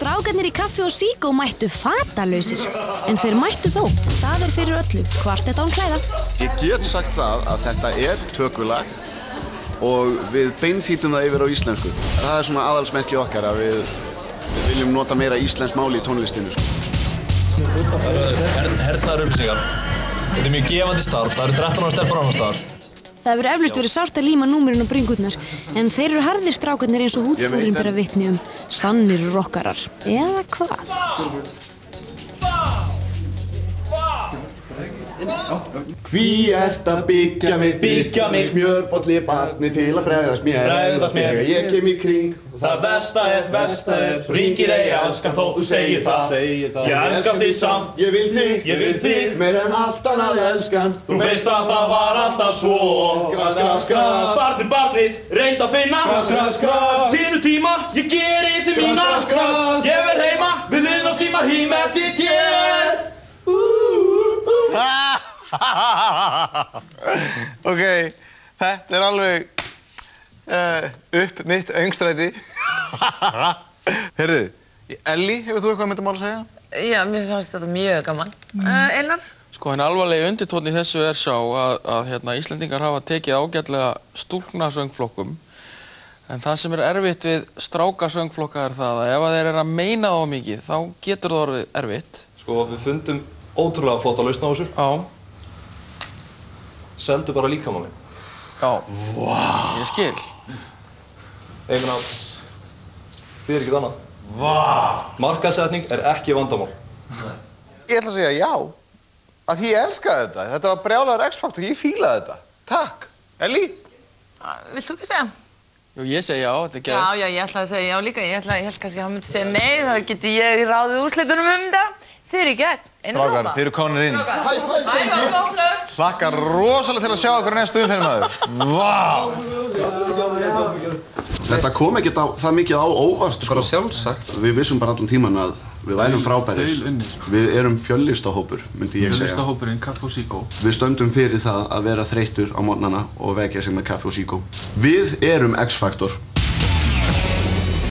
Strákarnir í Kaffi og Síkó mættu fatalausir, en þeir mættu þó. Það fyrir öllu, kvartett án klæða. Ég get sagt það að þetta tökulag og við beinþýtum það yfir á íslensku. Það svona aðalsmerki okkar að við viljum nota meira íslenskt mál í tónlistinu. Hernaðarupplýsingar. Þetta mjög gefandi starf, það 13 ára stelpur annars staðar. Það hefur eflaust verið sárt að líma númerinn á bringurnar, en þeir eru harðir strákarnir eins og húðflúrin bera vitni sannir rockarar. Eða hvað? Hví ert að byggja mig, smjörbolli barni til að bregðast mér. Þegar ég kem í kring, það besta er, hringir ei elskan þótt þú segir það. Ég elska þig samt, ég vil þig, meir en allt annað elskan. Þú veist að það var alltaf svo. Gras, barnið, reynd að finna. Gras, pínu tíma, ég geri þig mína. Ég verð heima, við liðum á síma hím eftir þér. Ok, þetta alveg upp mitt öngstræti. Heyrðu, Elli, hefur þú eitthvað myndamál að segja? Já, mér fannst þetta mjög gaman. Einar? Sko, en alvarlegi undirtónn í þessu sá að Íslendingar hafa tekið ágætlega stúlkna söngflokkum. En það sem erfitt við stráka söngflokka það að ef þeir eru að meina þá mikið, þá getur það orðið erfitt. Sko, við fundum ótrúlega flott að lausna á þessu. Já. Seldu bara líkamann minn. Já. Vá. Ég skil. Ég meina, þið ekkert annað. Vá. Markaðssetning ekki vandamál. Ég ætla að segja já. Að því ég elskaði þetta. Þetta var brjálaður X-faktor, ég fílaði þetta. Takk. Elli? Vilt þú ekki segja? Jú, ég segi já, þetta geðveikt. Já, ég ætla að segja já líka. Ég held kannski að hann myndi segja nei, þá geti ég ráðið úrslitunum þetta. Þið eru í gegn. Strákar, þið eru komnir inn. Hæ, Hlakkar rosalega til að sjá okkur næstu umferðin maður. Vá! Þetta kom ekkert það mikið á óvart. Bara sjálfsagt. Við vissum bara allan tíman að við værum frábærir. Við erum fjöllistahópur, myndi ég segja. Fjöllistahópurinn, Kaffi og Síkó. Við stöndum fyrir það að vera þreyttur á morgnana og vekja sig með Kaffi og Síkó. Við erum X-faktor.